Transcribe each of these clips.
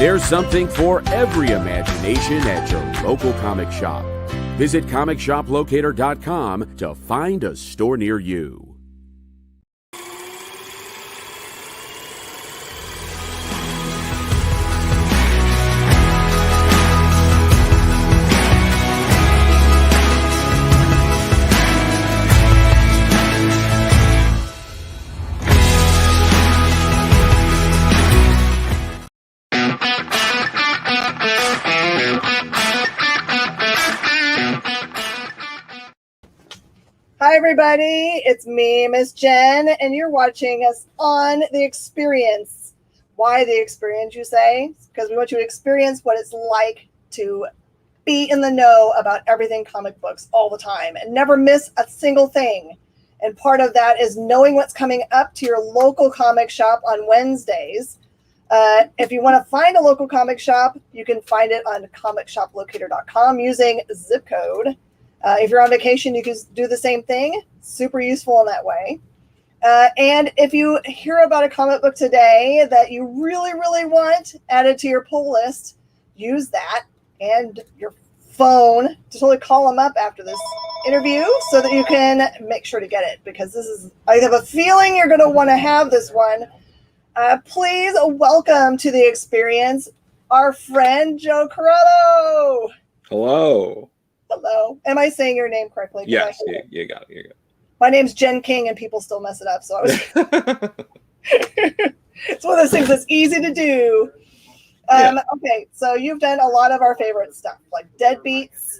There's something for every imagination at your local comic shop. Visit comicshoplocator.com to find a store near you. Hi, everybody. It's me, Miss Jen, and you're watching us on The Experience. Why The Experience, you say? Because we want you to experience what it's like to be in the know about everything comic books all the time and never miss a single thing. And part of that is knowing what's coming up to your local comic shop on Wednesdays. If you want to find a local comic shop, you can find it on comicshoplocator.com using zip code. If you're on vacation, you can do the same thing. Super useful in that way. And if you hear about a comic book today that you really, really want added to your pull list, use that and your phone to totally call them up after this interview so that you can make sure to get it, because this is, I have a feeling you're going to want to have this one. Please welcome to The Experience our friend Joe Corallo. Hello. Hello. Am I saying your name correctly? Yes, you got it. My name's Jen King, and people still mess it up. So I was. It's one of those things that's easy to do. Okay, so you've done a lot of our favorite stuff, like Deadbeats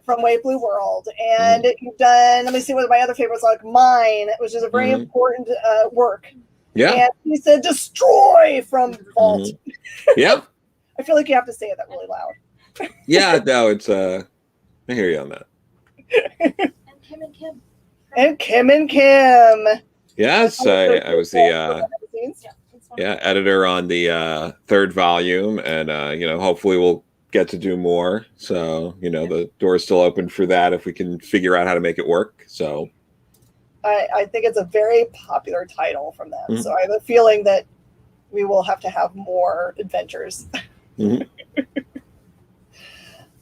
from Way Blue World, and you've done. Let me see what my other favorites are, like Mine, which is a very important work. Yeah. And he said Destroy from Vault. Yep. I feel like you have to say that really loud. Yeah. No, it's I hear you on that. And Kim and Kim. Yes, I was the editor on the third volume, and hopefully we'll get to do more. So the door's still open for that if we can figure out how to make it work. So I think it's a very popular title from them. So I have a feeling that we will have to have more adventures.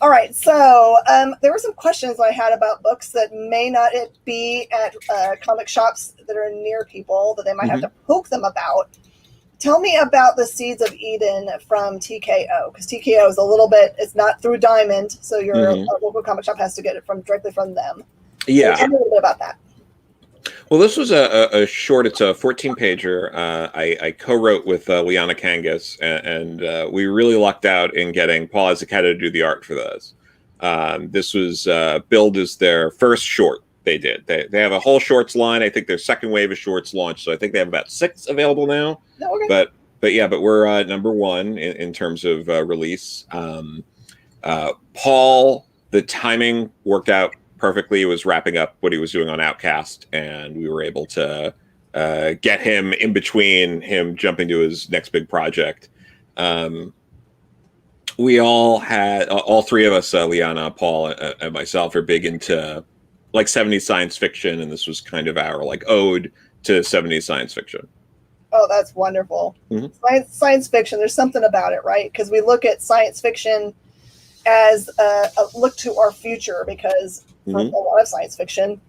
All right, so there were some questions I had about books that may not be at comic shops that are near people, that they might have to poke them about. Tell me about the Seeds of Eden from TKO, because TKO is a little bit, it's not through Diamond, so your local comic shop has to get it directly from them. Yeah. So tell me a little bit about that. Well, this was a short, it's a 14-pager. I co-wrote with Liana Kangas, and we really lucked out in getting Paul Azuceta to do the art for this. This was billed as their first short they did. They have a whole shorts line. I think their second wave of shorts launched, so I think they have about 6 available now. Oh, okay. But we're number one in terms of release. Paul, the timing worked out perfectly. He was wrapping up what he was doing on Outcast, and we were able to get him in between him jumping to his next big project. We all had, all three of us, Liana, Paul, and myself, are big into like 70s science fiction, and this was kind of our like ode to 70s science fiction. Oh, that's wonderful. Science fiction, there's something about it, right? Because we look at science fiction as a look to our future, because for a lot of science fiction,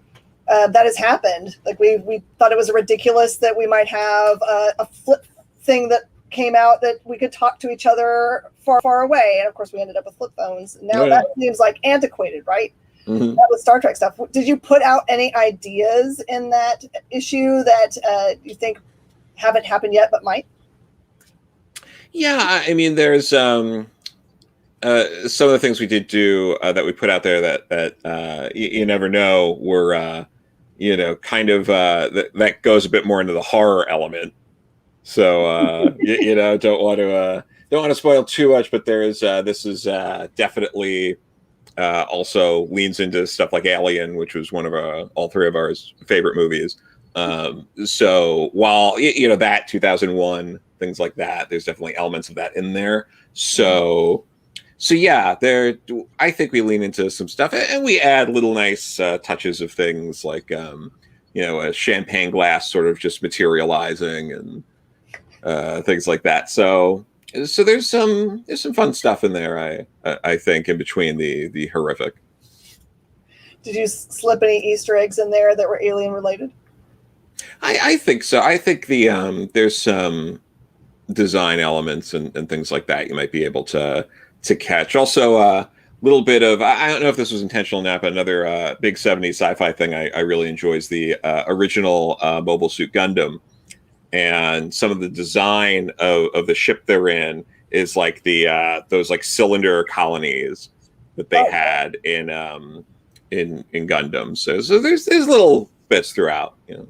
that has happened. Like we thought it was ridiculous that we might have a flip thing that came out that we could talk to each other far, far away. And of course we ended up with flip phones. Now that seems like antiquated, right? That was Star Trek stuff. Did you put out any ideas in that issue that you think haven't happened yet, but might? Yeah, I mean, there's some of the things we did do that we put out there that you never know were kind of that goes a bit more into the horror element. So don't want to spoil too much, but this is definitely also leans into stuff like Alien, which was one of all three of our favorite movies. So while that 2001, things like that, there's definitely elements of that in there. So yeah, I think we lean into some stuff, and we add little nice touches of things like a champagne glass sort of just materializing and things like that. So So there's some fun stuff in there. I think in between the horrific. Did you slip any Easter eggs in there that were alien related? I think so. I think there's some design elements and things like that you might be able to catch. Also, a little bit of I don't know if this was intentional or not, but another big '70s sci-fi thing I really enjoy is the original Mobile Suit Gundam, and some of the design of the ship they're in is like the those like cylinder colonies that they had in Gundam. So there's little bits throughout, you know.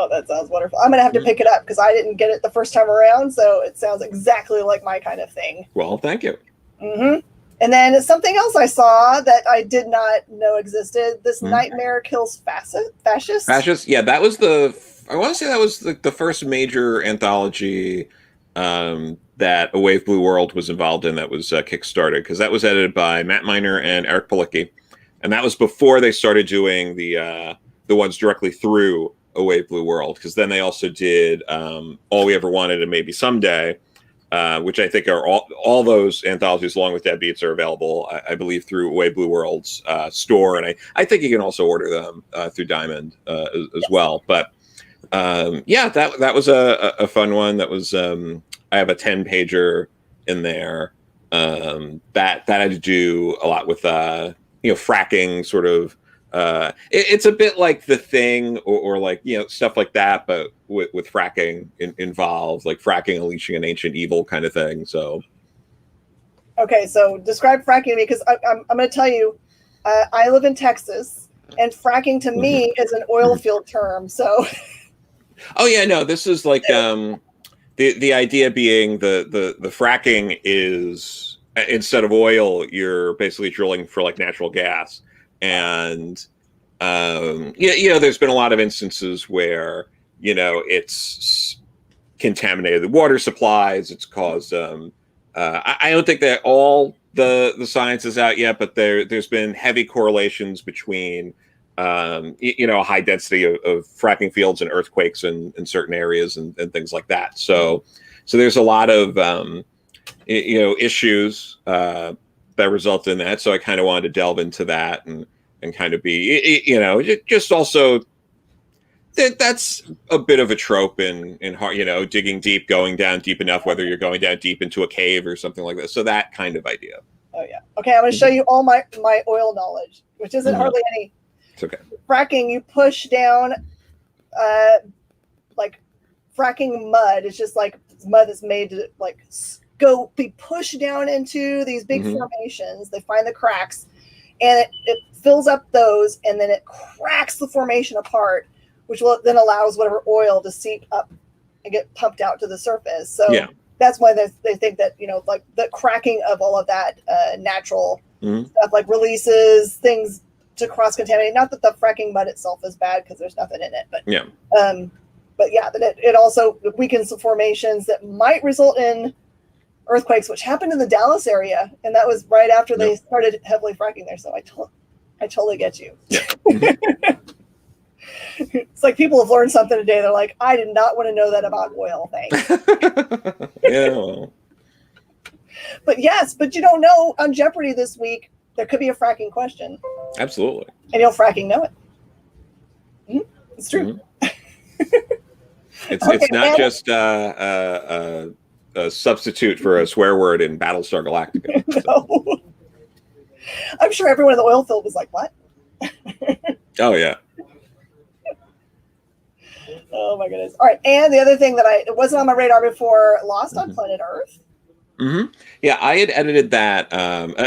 Oh, that sounds wonderful. I'm going to have to pick it up because I didn't get it the first time around, so it sounds exactly like my kind of thing. Well, thank you. Mm-hmm. And then something else I saw that I did not know existed, this Nightmare Kills Fascists. Fascists? Yeah, that was I want to say that was the first major anthology that A Wave Blue World was involved in that was kickstarted, because that was edited by Matt Miner and Eric Palicki. And that was before they started doing the ones directly through A Wave Blue World, because then they also did All We Ever Wanted and Maybe Someday, which I think are all those anthologies along with Deadbeats are available, I believe, through A Wave Blue World's store. And I think you can also order them through Diamond as well. But yeah, that was a fun one. That was I have a 10-pager in there that had to do a lot with fracking, sort of. It's a bit like The Thing or like stuff like that, but with fracking involved, like fracking unleashing an ancient evil kind of thing. So okay, so describe fracking to me, because I'm going to tell you, I live in Texas, and fracking to me is an oil field term. So oh yeah, no, this is like the idea being the fracking is, instead of oil, you're basically drilling for like natural gas. And there's been a lot of instances where it's contaminated the water supplies. It's caused I don't think that all the science is out yet, but there's been heavy correlations between a high density of fracking fields and earthquakes in certain areas and things like that. So there's a lot of issues that result in that. So I kind of wanted to delve into that and kind of be, just also that's a bit of a trope in digging deep, going down deep enough, whether you're going down deep into a cave or something like that. So that kind of idea. Oh yeah. Okay, I'm going to show you all my oil knowledge, which isn't hardly any. It's okay. Fracking, you push down, like fracking mud. It's just like mud that's made to like be pushed down into these big formations. They find the cracks, and it fills up those, and then it cracks the formation apart, which then allows whatever oil to seep up and get pumped out to the surface. So that's why they think that like the cracking of all of that natural stuff like releases things to cross contaminate. Not that the fracking mud itself is bad, because there's nothing in it, but that it also weakens the formations that might result in earthquakes, which happened in the Dallas area, and that was right after they started heavily fracking there. So I totally get you. Yeah. It's like people have learned something today. They're like, I did not want to know that about oil. Thanks. Yeah. But yes, but you don't know, on Jeopardy this week, there could be a fracking question. Absolutely. And you'll fracking know it. It's true. It's not just a substitute for a swear word in Battlestar Galactica. No. I'm sure everyone in the oil field was like, what? Oh, yeah. Oh, my goodness. All right. And the other thing that it wasn't on my radar before, Lost on Planet Earth. Yeah, I had edited that,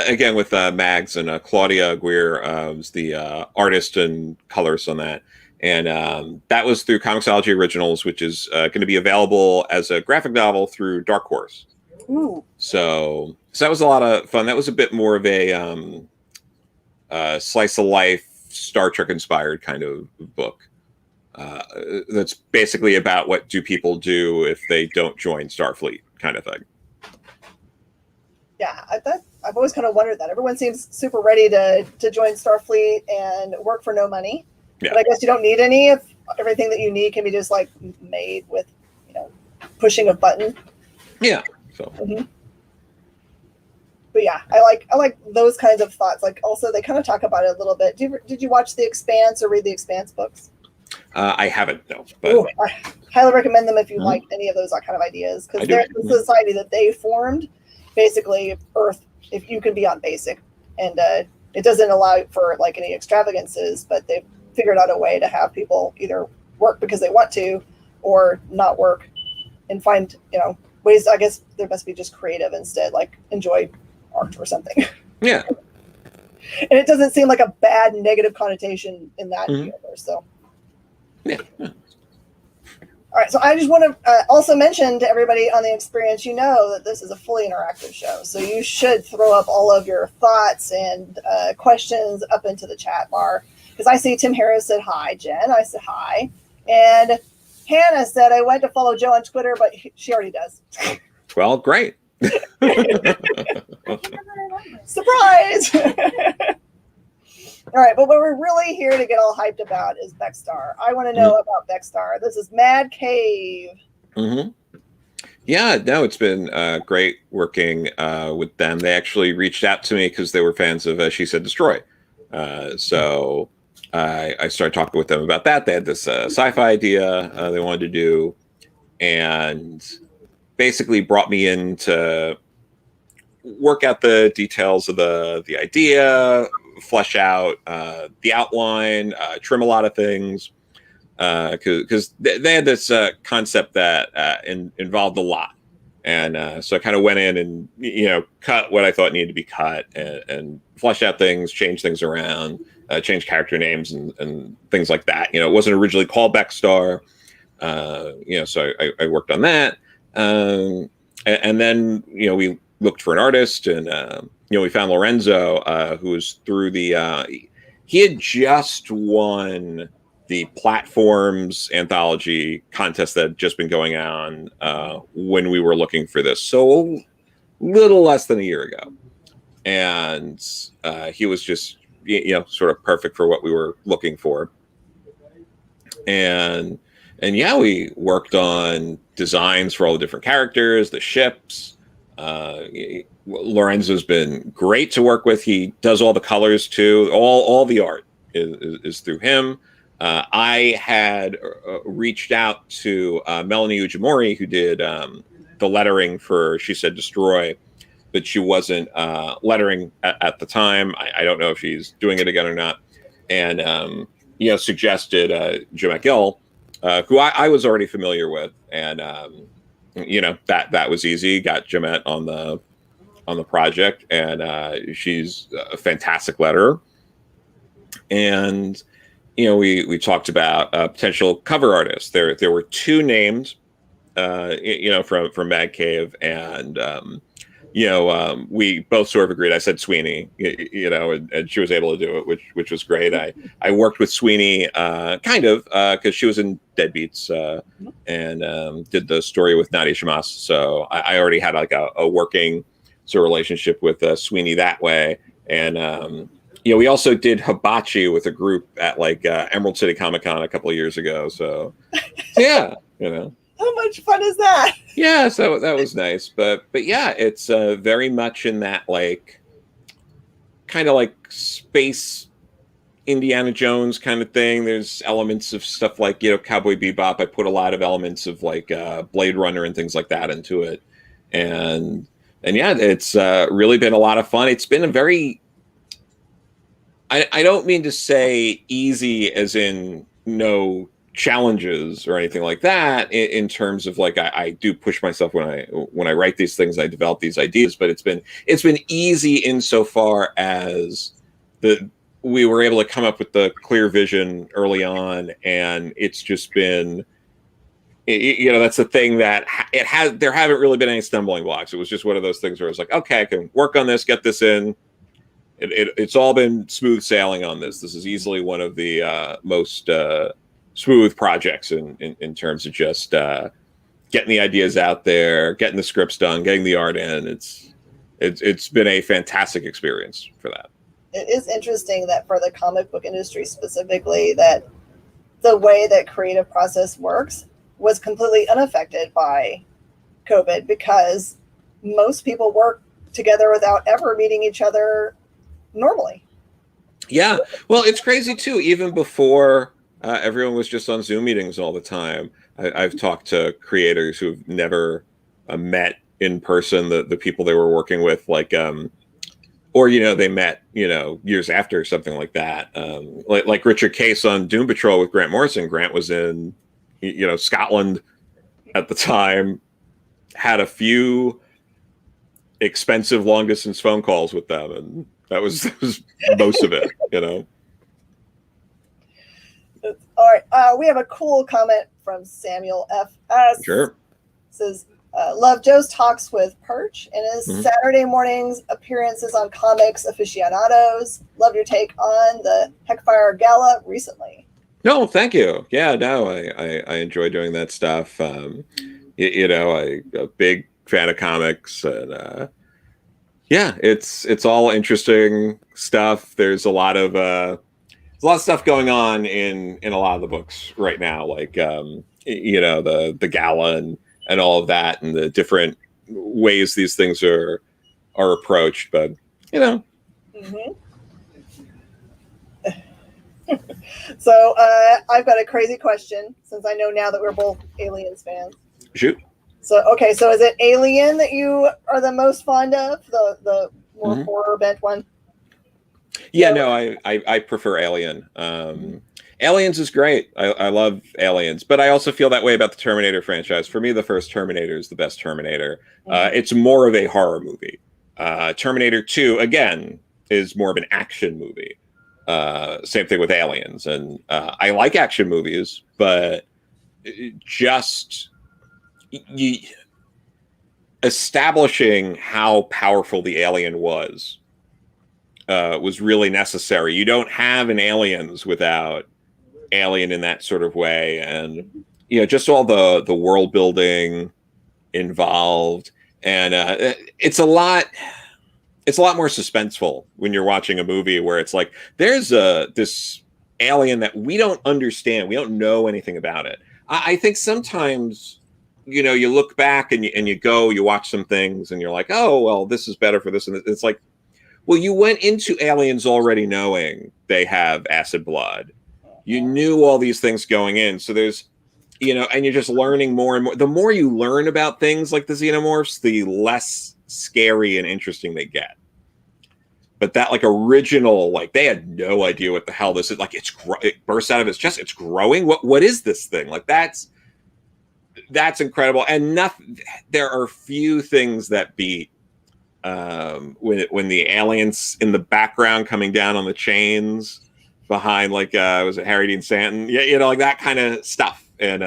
again, with Mags, and Claudia Aguirre was the artist and colorist on that. And that was through Comixology Originals, which is going to be available as a graphic novel through Dark Horse. Ooh. So that was a lot of fun. That was a bit more of a slice of life, Star Trek inspired kind of book. That's basically about what do people do if they don't join Starfleet, kind of thing. Yeah, I've always kind of wondered that. Everyone seems super ready to join Starfleet and work for no money. Yeah. But I guess you don't need any if everything that you need can be just like made with, pushing a button. Yeah. So. Mm-hmm. But yeah, I like those kinds of thoughts. Like also they kind of talk about it a little bit. Did you watch The Expanse or read The Expanse books? I haven't, no. But ooh, I highly recommend them if you like any of those kind of ideas, because they're the society that they formed. Basically, Earth, if you can be on basic, and it doesn't allow for like any extravagances, but they've figured out a way to have people either work because they want to, or not work, and find ways. I guess there must be just creative instead, like enjoy art or something. Yeah. And it doesn't seem like a bad negative connotation in that universe. So. Yeah. All right, so I just want to also mention to everybody on the experience, that this is a fully interactive show. So you should throw up all of your thoughts and questions up into the chat bar. Because I see Tim Harris said hi, Jen. I said hi. And Hannah said, I went to follow Joe on Twitter, but she already does. Well, great. Surprise! All right, but what we're really here to get all hyped about is Bekstar. I want to know about Bekstar. This is Mad Cave. Mm-hmm. Yeah, no, it's been great working with them. They actually reached out to me because they were fans of She Said Destroy. So I started talking with them about that. They had this sci-fi idea they wanted to do, and basically brought me in to work out the details of the idea, flesh out the outline, trim a lot of things, because they had this concept that involved a lot. And so I kind of went in and, cut what I thought needed to be cut and flesh out things, change things around, change character names and things like that. It wasn't originally called Bekstar. So I worked on that. And then, we looked for an artist, and we found Lorenzo, who was through he had just won the Platforms anthology contest that had just been going on when we were looking for this, so a little less than a year ago, and he was just sort of perfect for what we were looking for, and yeah, we worked on designs for all the different characters, the ships. Lorenzo's been great to work with. He does all the colors too. All the art is through him. I had reached out to Melanie Ujimori, who did the lettering for She Said Destroy, but she wasn't lettering at the time. I don't know if she's doing it again or not. And suggested Joe McGill, who I was already familiar with, and that was easy. Got Jemette on the project, and she's a fantastic letterer. And we talked about potential cover artists. There were two names, from Mad Cave, and we both sort of agreed. I said Sweeney, and she was able to do it, which was great. I worked with Sweeney, kind of, because she was in Deadbeats, and did the story with Nadia Shamas. So I already had like a working sort of relationship with Sweeney that way. And we also did Hibachi with a group at like Emerald City Comic Con a couple of years ago. So yeah, How much fun is that? Yeah, so that was nice, but yeah, it's very much in that like kind of like space Indiana Jones kind of thing. There's elements of stuff like Cowboy Bebop. I put a lot of elements of like Blade Runner and things like that into it, and yeah, it's really been a lot of fun. It's been a very I don't mean to say easy as in no challenges or anything like that in terms of like I do push myself when I write these things, I develop these ideas, but it's been easy insofar as we were able to come up with the clear vision early on, and it's just been that's the thing that there haven't really been any stumbling blocks. It was just one of those things where it's like, okay, I can work on this, get this in. It's all been smooth sailing on this. This is easily one of the most smooth projects in terms of just getting the ideas out there, getting the scripts done, getting the art in. It's been a fantastic experience for that. It is interesting that for the comic book industry specifically, that the way that creative process works was completely unaffected by COVID, because most people work together without ever meeting each other normally. Yeah. Well, it's crazy too. Even before everyone was just on Zoom meetings all the time, I've talked to creators who've never met in person the people they were working with, like, or, they met, years after or something like that. Like Richard Case on Doom Patrol with Grant Morrison. Grant was in, Scotland at the time, had a few expensive long distance phone calls with them, and that was most of it. All right, we have a cool comment from Samuel F.S. Sure. It says, love Joe's talks with Perch and his Saturday mornings appearances on Comics Aficionados. Love your take on the Heckfire Gala recently. No, thank you. Yeah, no, I enjoy doing that stuff. I'm a big fan of comics, and yeah, it's all interesting stuff. There's a lot of stuff going on in a lot of the books right now, like the gala and all of that, and the different ways these things are approached. But So I've got a crazy question, since I know now that we're both Aliens fans. Shoot. So is it Alien that you are the most fond of, the more horror bent one? Yeah, no, I prefer Alien. Aliens is great. I love Aliens, but I also feel that way about the Terminator franchise. For me, the first Terminator is the best Terminator. It's more of a horror movie. Terminator 2, again, is more of an action movie. Same thing with Aliens. And I like action movies, but just establishing how powerful the alien was really necessary. You don't have an Aliens without Alien in that sort of way, and just all the world building involved, and it's a lot more suspenseful when you're watching a movie where it's like there's this alien that we don't understand, we don't know anything about it. I think sometimes you look back and you watch some things and you're like, oh well, this is better for this, and it's like, well, you went into Aliens already knowing they have acid blood. You knew all these things going in. So there's, and you're just learning more and more. The more you learn about things like the xenomorphs, the less scary and interesting they get. But that original, they had no idea what the hell this is. It bursts out of its chest. It's growing. What is this thing? That's incredible. And there are few things that beat when the aliens in the background coming down on the chains behind, was it Harry Dean Stanton? Yeah, that kind of stuff. And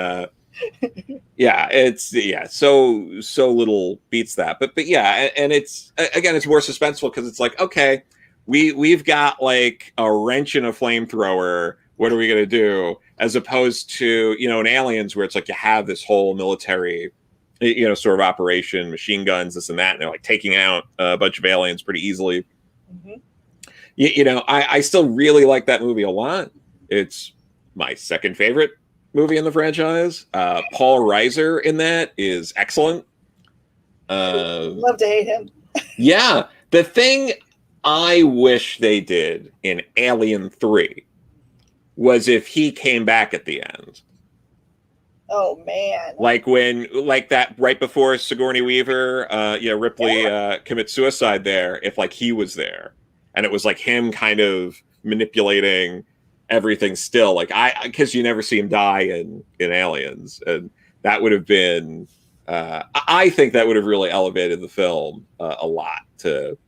so little beats that. But yeah, and it's again, it's more suspenseful because it's like, okay, we've got a wrench and a flamethrower. What are we gonna do? As opposed to in Aliens, where it's like you have this whole military sort of operation, machine guns, this and that, and they're taking out a bunch of aliens pretty easily. I still really like that movie a lot. It's my second favorite movie in the franchise. Paul Reiser in that is excellent. Love to hate him. Yeah. The thing I wish they did in Alien 3 was if he came back at the end. Oh man! That right before Sigourney Weaver, Ripley commits suicide there. If he was there, and it was him kind of manipulating everything still, because you never see him die in Aliens, and that would have been, I think that would have really elevated the film a lot to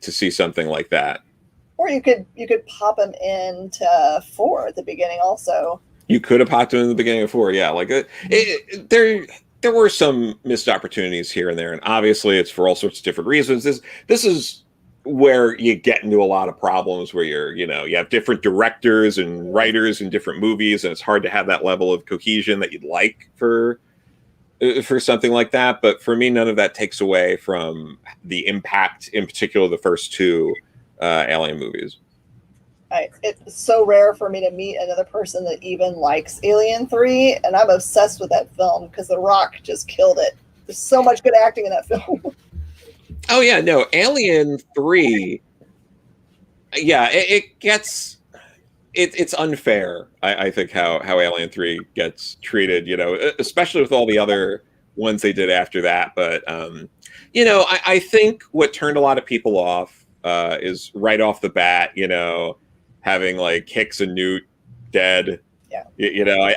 see something like that. Or you could pop him into 4 at the beginning also. You could have popped him in the beginning of 4, yeah. There were some missed opportunities here and there, and obviously it's for all sorts of different reasons. This is where you get into a lot of problems where you have different directors and writers in different movies, and it's hard to have that level of cohesion that you'd like for something like that. But for me, none of that takes away from the impact, in particular, the first 2 Alien movies. It's so rare for me to meet another person that even likes Alien 3, and I'm obsessed with that film because The Rock just killed it. There's so much good acting in that film. Oh yeah, no, Alien 3. Yeah, it gets it's unfair. I think how Alien 3 gets treated, especially with all the other ones they did after that. But I think what turned a lot of people off is right off the bat, having like Hicks and Newt dead. Yeah.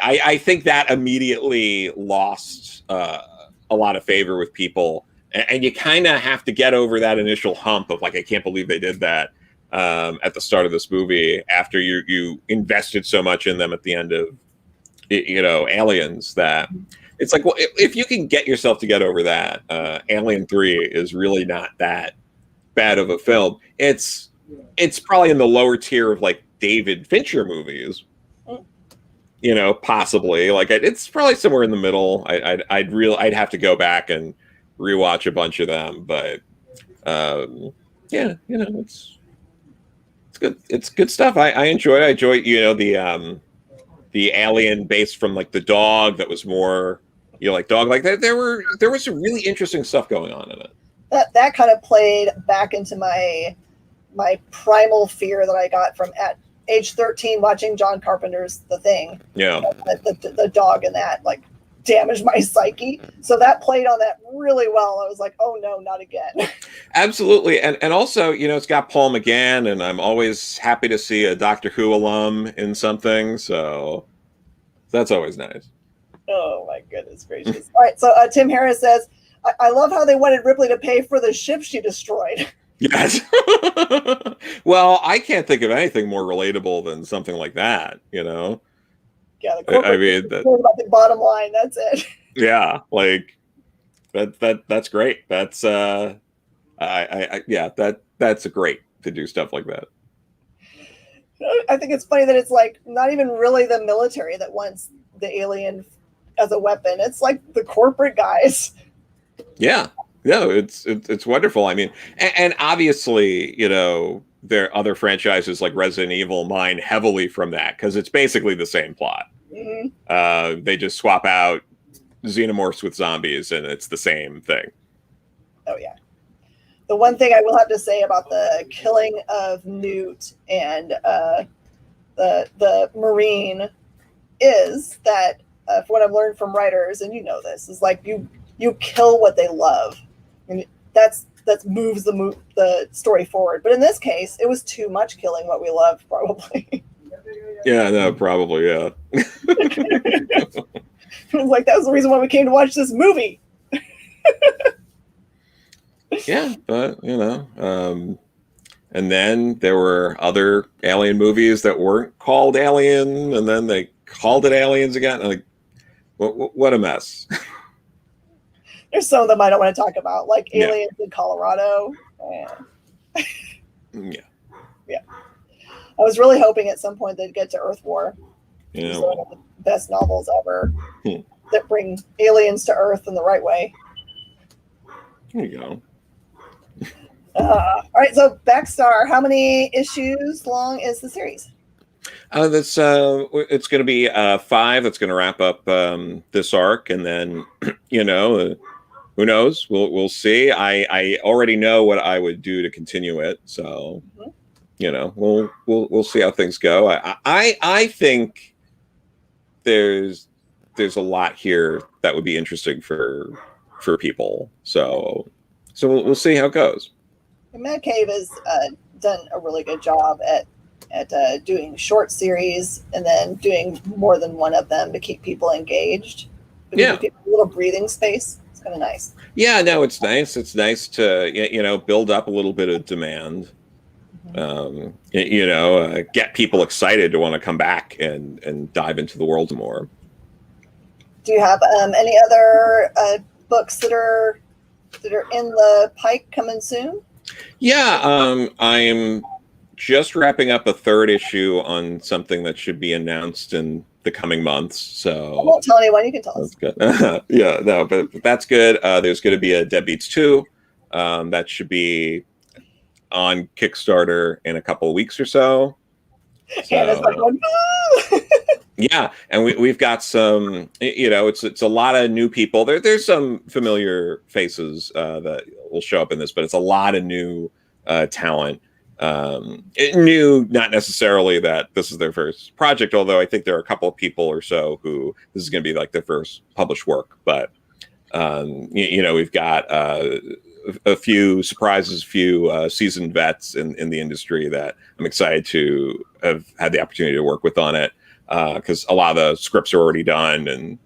I think that immediately lost a lot of favor with people, and you kind of have to get over that initial hump of like, I can't believe they did that at the start of this movie after you invested so much in them at the end of Aliens, that it's like, well, if you can get yourself to get over that, Alien 3 is really not that bad of a film. It's probably in the lower tier of like David Fincher movies, possibly. Like it's probably somewhere in the middle. I'd have to go back and rewatch a bunch of them, but yeah, it's good. It's good stuff. I enjoy it. I enjoy the alien based from like the dog that was more like dog like that. There was some really interesting stuff going on in it. That kind of played back into my primal fear that I got from at age 13 watching John Carpenter's The Thing. Yeah. The dog in that like damaged my psyche. So that played on that really well. I was like, oh no, not again. Absolutely. And also, it's got Paul McGann, and I'm always happy to see a Doctor Who alum in something. So that's always nice. Oh my goodness gracious. All right. So Tim Harris says, I love how they wanted Ripley to pay for the ship she destroyed. Yes. Well, I can't think of anything more relatable than something like that, Yeah, the corporate about the bottom line. That's it. Yeah, like that's great. That's that's great to do stuff like that. I think it's funny that it's like not even really the military that wants the alien as a weapon. It's like the corporate guys. Yeah. Yeah, it's wonderful. I mean, and obviously, there are other franchises like Resident Evil mine heavily from that because it's basically the same plot. Mm-hmm. They just swap out xenomorphs with zombies, and it's the same thing. Oh yeah. The one thing I will have to say about the killing of Newt and the Marine is that what I've learned from writers, and this, is like you kill what they love. And that moves the story forward. But in this case, it was too much killing what we loved, probably. Yeah, no, probably, yeah. It was like, that was the reason why we came to watch this movie. Yeah, but, and then there were other Alien movies that weren't called Alien, and then they called it Aliens again. Like, what a mess. There's some of them I don't want to talk about, like Aliens in Colorado. Yeah. I was really hoping at some point they'd get to Earth War. Yeah. One of the best novels ever that bring aliens to Earth in the right way. There you go. All right, so Bekstar, how many issues long is the series? It's going to be 5. That's going to wrap up this arc, and then who knows? We'll see. I already know what I would do to continue it, so we'll see how things go. I think there's a lot here that would be interesting for people. So we'll see how it goes. Matt Cave has done a really good job at doing short series and then doing more than one of them to keep people engaged. Give people a little breathing space. It's kind of nice. Yeah, no, it's nice. It's nice to build up a little bit of demand. Get people excited to want to come back and dive into the world more. Do you have any other books that are in the pike coming soon? Yeah, I'm just wrapping up a 3rd issue on something that should be announced in the coming months. So I won't tell anyone. You can tell us. That's good. Yeah, no, but that's good. There's going to be a Deadbeats 2. That should be on Kickstarter in a couple of weeks or so. And it's like, Yeah, and we've got some, it's a lot of new people. There's some familiar faces that will show up in this, but it's a lot of new talent. New, not necessarily that this is their first project, although I think there are a couple of people or so who this is going to be like their first published work. But we've got a few surprises, a few seasoned vets in the industry that I'm excited to have had the opportunity to work with on it. Because a lot of the scripts are already done and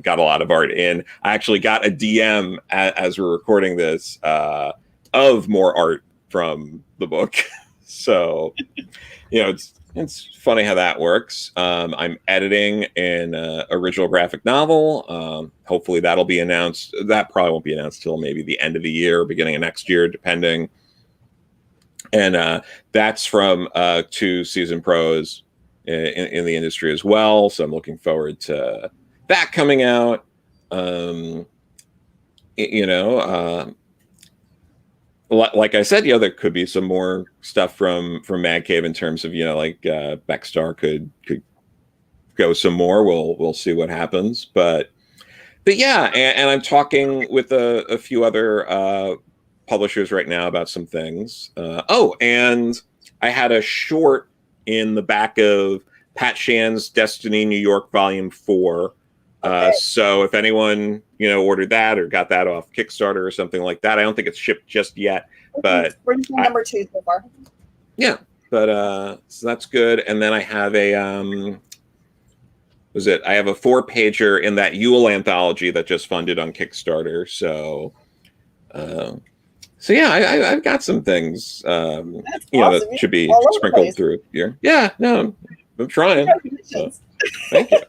got a lot of art in. I actually got a DM as we're recording this of more art from the book. So, it's funny how that works. I'm editing an original graphic novel. Hopefully that'll be announced. That probably won't be announced till maybe the end of the year, beginning of next year, depending. And that's from 2 seasoned pros in the industry as well. So I'm looking forward to that coming out. Like I said, there could be some more stuff from Mad Cave in terms of, Bekstar could go some more. We'll see what happens. But yeah, and I'm talking with a few other publishers right now about some things. And I had a short in the back of Pat Shan's Destiny New York Volume 4. Okay. So if anyone, ordered that or got that off Kickstarter or something like that, I don't think it's shipped just yet. But we're number 2 so far. Yeah, but so that's good. And then I have I have a 4-pager in that Yule anthology that just funded on Kickstarter. So yeah, I've got some things, awesome. That should be sprinkled through here. Yeah, no, I'm trying. So, thank you.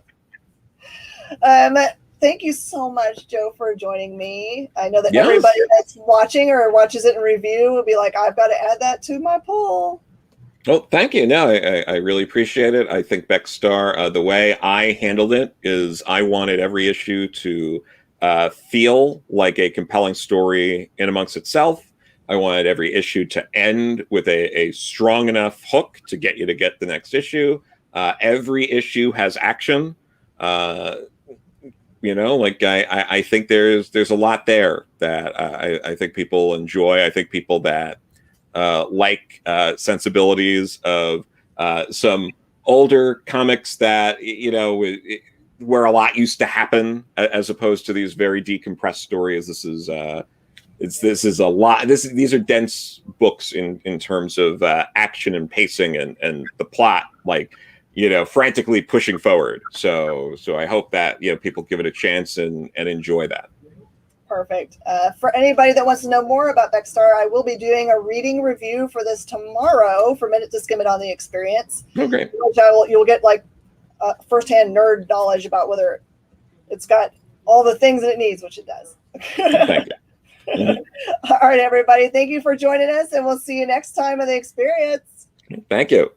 Thank you so much, Joe, for joining me. I know that everybody that's watching or watches it in review will be like, I've got to add that to my poll. Well, thank you. No, I really appreciate it. I think Bekstar, the way I handled it is I wanted every issue to feel like a compelling story in amongst itself. I wanted every issue to end with a strong enough hook to get you to get the next issue. Every issue has action. I think there's a lot there that I think people enjoy. I think people that like sensibilities of some older comics that, where a lot used to happen as opposed to these very decompressed stories. This is a lot. These are dense books in terms of action and pacing and the plot, frantically pushing forward. So I hope that people give it a chance and enjoy that. Perfect. For anybody that wants to know more about Bekstar, I will be doing a reading review for this tomorrow for Minute to Skim It on the Experience. Okay. Which you'll get firsthand nerd knowledge about whether it's got all the things that it needs, which it does. Thank you. All right, everybody. Thank you for joining us, and we'll see you next time on the Experience. Thank you.